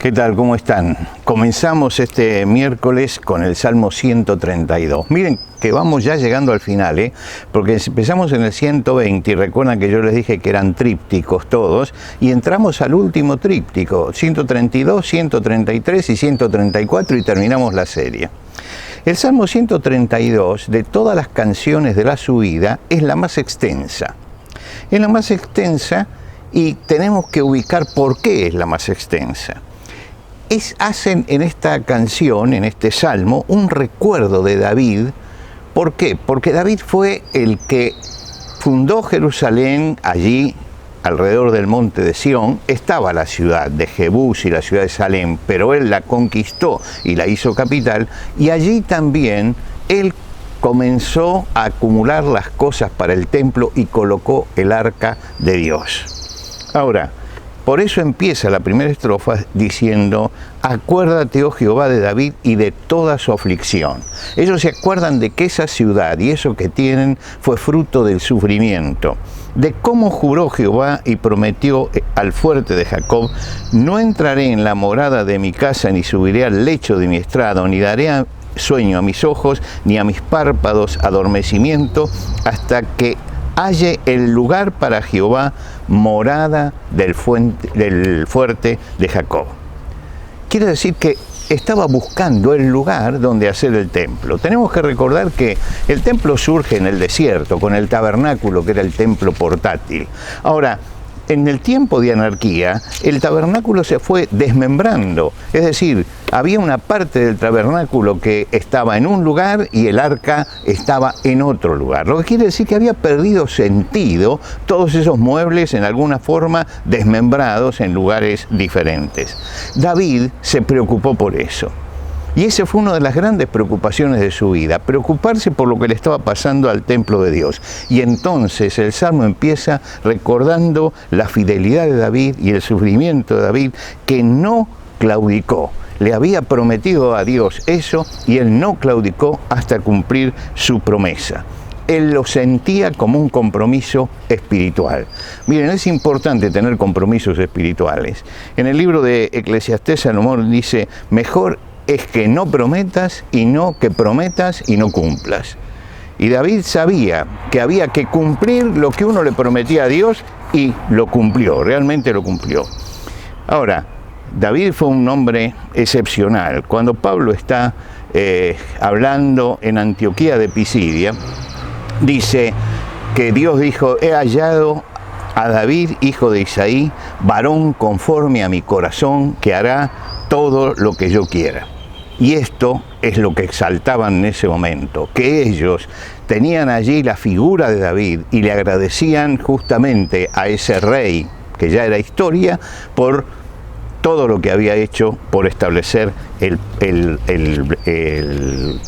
¿Qué tal? ¿Cómo están? Comenzamos este miércoles con el Salmo 132. Miren que vamos ya llegando al final, porque empezamos en el 120 y recuerdan que yo les dije que eran trípticos todos y entramos al último tríptico, 132, 133 y 134 y terminamos la serie. El Salmo 132, de todas las canciones de la subida, es la más extensa. Es la más extensa y tenemos que ubicar por qué es la más extensa. Hacen en esta canción, en este salmo, un recuerdo de David. ¿Por qué? Porque David fue el que fundó Jerusalén. Allí, alrededor del monte de Sión, estaba la ciudad de Jebús y la ciudad de Salem, pero él la conquistó y la hizo capital, y allí también él comenzó a acumular las cosas para el templo y colocó el arca de Dios. Ahora, por eso empieza la primera estrofa diciendo: acuérdate, oh Jehová, de David y de toda su aflicción. Ellos se acuerdan de que esa ciudad y eso que tienen fue fruto del sufrimiento, de cómo juró Jehová y prometió al fuerte de Jacob: no entraré en la morada de mi casa, ni subiré al lecho de mi estrado, ni daré sueño a mis ojos, ni a mis párpados adormecimiento, hasta que halle el lugar para Jehová, morada del fuerte de Jacob. Quiere decir que estaba buscando el lugar donde hacer el templo. Tenemos que recordar que el templo surge en el desierto, con el tabernáculo, que era el templo portátil. Ahora, en el tiempo de anarquía, el tabernáculo se fue desmembrando. Es decir, había una parte del tabernáculo que estaba en un lugar y el arca estaba en otro lugar. Lo que quiere decir que había perdido sentido todos esos muebles, en alguna forma desmembrados en lugares diferentes. David se preocupó por eso. Y esa fue una de las grandes preocupaciones de su vida, preocuparse por lo que le estaba pasando al templo de Dios. Y entonces el Salmo empieza recordando la fidelidad de David y el sufrimiento de David, que no claudicó. Le había prometido a Dios eso y él no claudicó hasta cumplir su promesa. Él lo sentía como un compromiso espiritual. Miren, es importante tener compromisos espirituales. En el libro de Eclesiastés, Salomón dice: mejor es que no prometas y no que prometas y no cumplas. Y David sabía que había que cumplir lo que uno le prometía a Dios y lo cumplió, realmente lo cumplió. Ahora, David fue un hombre excepcional. Cuando Pablo está hablando en Antioquía de Pisidia, dice que Dios dijo: he hallado a David, hijo de Isaí, varón conforme a mi corazón, que hará todo lo que yo quiera. Y esto es lo que exaltaban en ese momento, que ellos tenían allí la figura de David y le agradecían justamente a ese rey, que ya era historia, por todo lo que había hecho por establecer el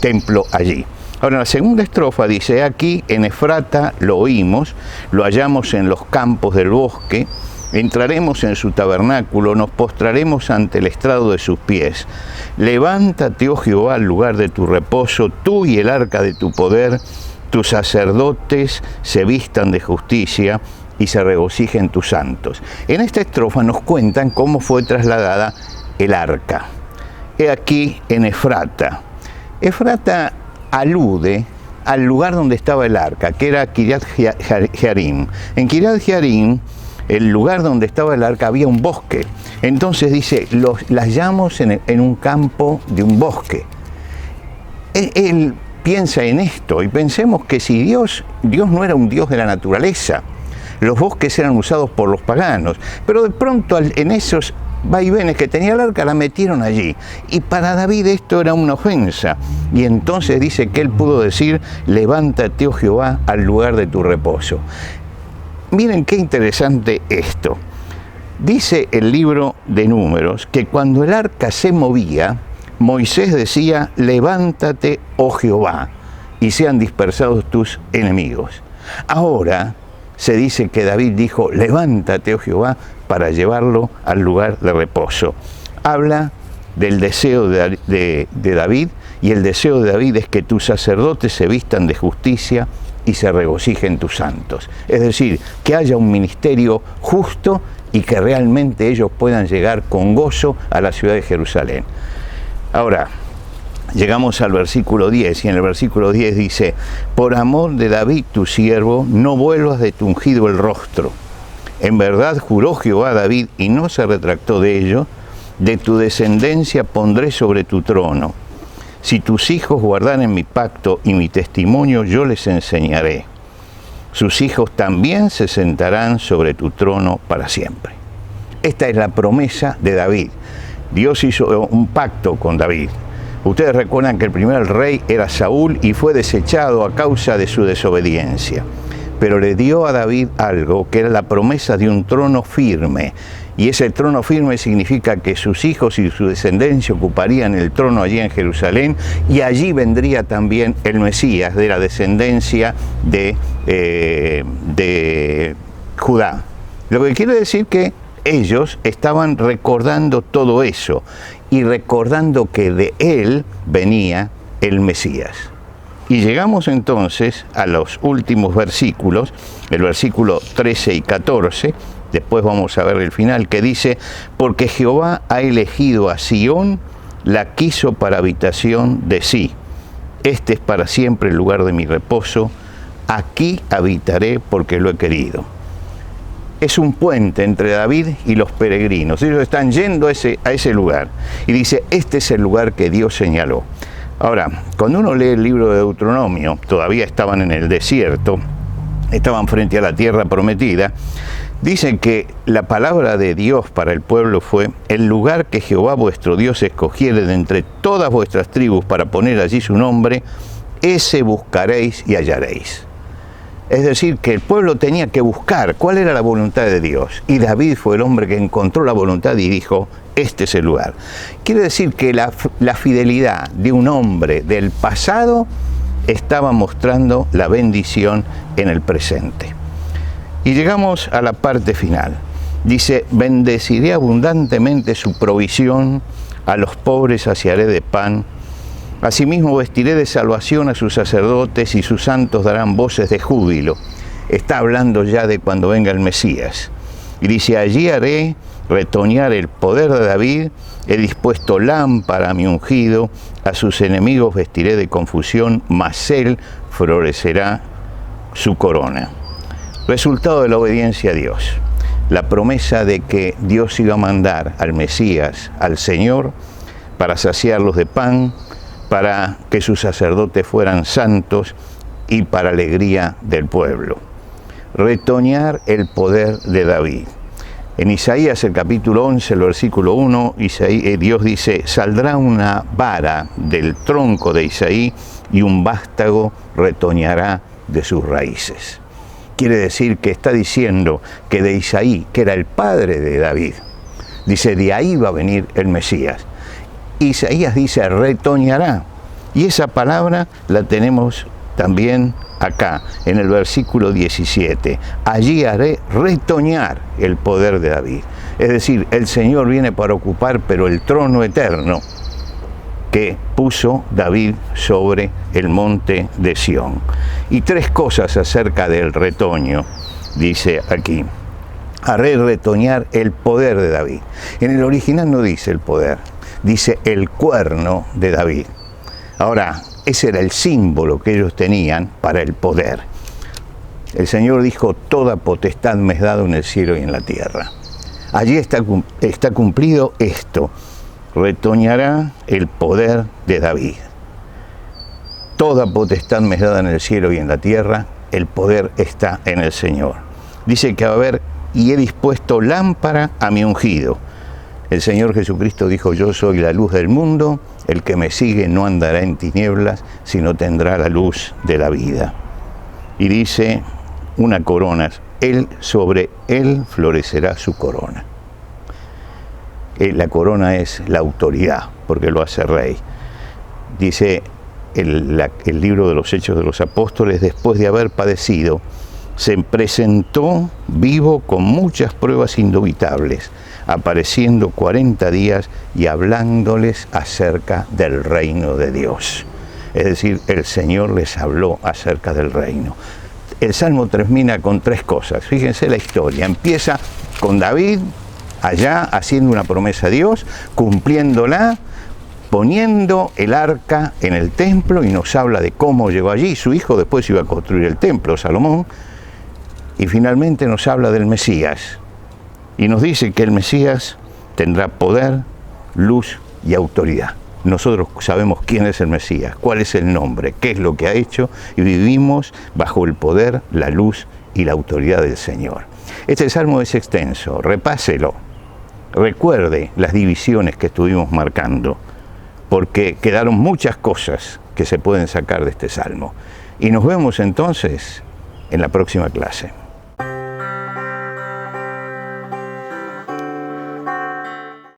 templo allí. Ahora, la segunda estrofa dice: aquí en Efrata lo oímos, lo hallamos en los campos del bosque, entraremos en su tabernáculo, nos postraremos ante el estrado de sus pies. Levántate, oh Jehová, al lugar de tu reposo, tú y el arca de tu poder, tus sacerdotes se vistan de justicia y se regocijen tus santos. En esta estrofa nos cuentan cómo fue trasladada el arca. He aquí en Efrata. Efrata alude al lugar donde estaba el arca, que era Kiriat Jearim. En Kiriat Jearim, el lugar donde estaba el arca, había un bosque. Entonces dice: las hallamos en un campo de un bosque. Él piensa en esto, y pensemos que si Dios no era un Dios de la naturaleza, los bosques eran usados por los paganos, pero de pronto en esos vaivenes que tenía el arca la metieron allí, y para David esto era una ofensa, y entonces dice que él pudo decir: levántate, oh Jehová, al lugar de tu reposo. Miren qué interesante esto. Dice el libro de Números que cuando el arca se movía, Moisés decía: levántate, oh Jehová, y sean dispersados tus enemigos. Ahora se dice que David dijo: levántate, oh Jehová, para llevarlo al lugar de reposo. Habla del deseo de David, y el deseo de David es que tus sacerdotes se vistan de justicia y se regocijen tus santos. Es decir, que haya un ministerio justo y que realmente ellos puedan llegar con gozo a la ciudad de Jerusalén. Ahora, llegamos al versículo 10, y en el versículo 10 dice: por amor de David tu siervo, no vuelvas de tu ungido el rostro. En verdad juró Jehová a David, y no se retractó de ello: de tu descendencia pondré sobre tu trono. Si tus hijos guardaren mi pacto y mi testimonio, yo les enseñaré. Sus hijos también se sentarán sobre tu trono para siempre. Esta es la promesa de David. Dios hizo un pacto con David. Ustedes recuerdan que el primer rey era Saúl y fue desechado a causa de su desobediencia. Pero le dio a David algo, que era la promesa de un trono firme. Y ese trono firme significa que sus hijos y su descendencia ocuparían el trono allí en Jerusalén, y allí vendría también el Mesías de la descendencia de Judá. Lo que quiere decir que ellos estaban recordando todo eso y recordando que de él venía el Mesías. Y llegamos entonces a los últimos versículos, el versículo 13 y 14, después vamos a ver el final, que dice: porque Jehová ha elegido a Sión, la quiso para habitación de sí. Este es para siempre el lugar de mi reposo, aquí habitaré porque lo he querido. Es un puente entre David y los peregrinos. Ellos están yendo a ese lugar. Y dice: este es el lugar que Dios señaló. Ahora, cuando uno lee el libro de Deuteronomio, todavía estaban en el desierto, estaban frente a la tierra prometida, dice que la palabra de Dios para el pueblo fue: el lugar que Jehová vuestro Dios escogiere de entre todas vuestras tribus para poner allí su nombre, ese buscaréis y hallaréis. Es decir, que el pueblo tenía que buscar cuál era la voluntad de Dios. Y David fue el hombre que encontró la voluntad y dijo: este es el lugar. Quiere decir que la fidelidad de un hombre del pasado estaba mostrando la bendición en el presente. Y llegamos a la parte final. Dice: bendeciré abundantemente su provisión, a los pobres saciaré de pan. Asimismo vestiré de salvación a sus sacerdotes, y sus santos darán voces de júbilo. Está hablando ya de cuando venga el Mesías. Y dice: allí haré retoñar el poder de David, he dispuesto lámpara a mi ungido, a sus enemigos vestiré de confusión, mas él florecerá su corona. Resultado de la obediencia a Dios. La promesa de que Dios iba a mandar al Mesías, al Señor, para saciarlos de pan, para que sus sacerdotes fueran santos y para alegría del pueblo. Retoñar el poder de David. En Isaías, el capítulo 11, el versículo 1, Dios dice: saldrá una vara del tronco de Isaí y un vástago retoñará de sus raíces. Quiere decir que está diciendo que de Isaí, que era el padre de David, dice: de ahí va a venir el Mesías. Isaías dice: retoñará. Y esa palabra la tenemos también acá, en el versículo 17. Allí haré retoñar el poder de David. Es decir, el Señor viene para ocupar, pero el trono eterno que puso David sobre el monte de Sión. Y tres cosas acerca del retoño, dice aquí. Haré retoñar el poder de David. En el original no dice el poder, dice el cuerno de David. Ahora, ese era el símbolo que ellos tenían para el poder. El Señor dijo: toda potestad me es dada en el cielo y en la tierra. Allí está cumplido esto: retoñará el poder de David. Toda potestad me es dada en el cielo y en la tierra, el poder está en el Señor. Dice que va a haber: y he dispuesto lámpara a mi ungido. El Señor Jesucristo dijo: yo soy la luz del mundo, el que me sigue no andará en tinieblas, sino tendrá la luz de la vida. Y dice: una corona, sobre él florecerá su corona. La corona es la autoridad, porque lo hace rey. Dice el libro de los Hechos de los Apóstoles: después de haber padecido, se presentó vivo con muchas pruebas indubitables, apareciendo 40 días y hablándoles acerca del reino de Dios. Es decir, el Señor les habló acerca del reino. El Salmo termina con tres cosas. Fíjense la historia. Empieza con David, allá haciendo una promesa a Dios, cumpliéndola, poniendo el arca en el templo, y nos habla de cómo llegó allí. Su hijo después iba a construir el templo, Salomón, y finalmente nos habla del Mesías, y nos dice que el Mesías tendrá poder, luz y autoridad. Nosotros sabemos quién es el Mesías, cuál es el nombre, qué es lo que ha hecho, y vivimos bajo el poder, la luz y la autoridad del Señor. Este salmo es extenso, repáselo, recuerde las divisiones que estuvimos marcando, porque quedaron muchas cosas que se pueden sacar de este salmo. Y nos vemos entonces en la próxima clase.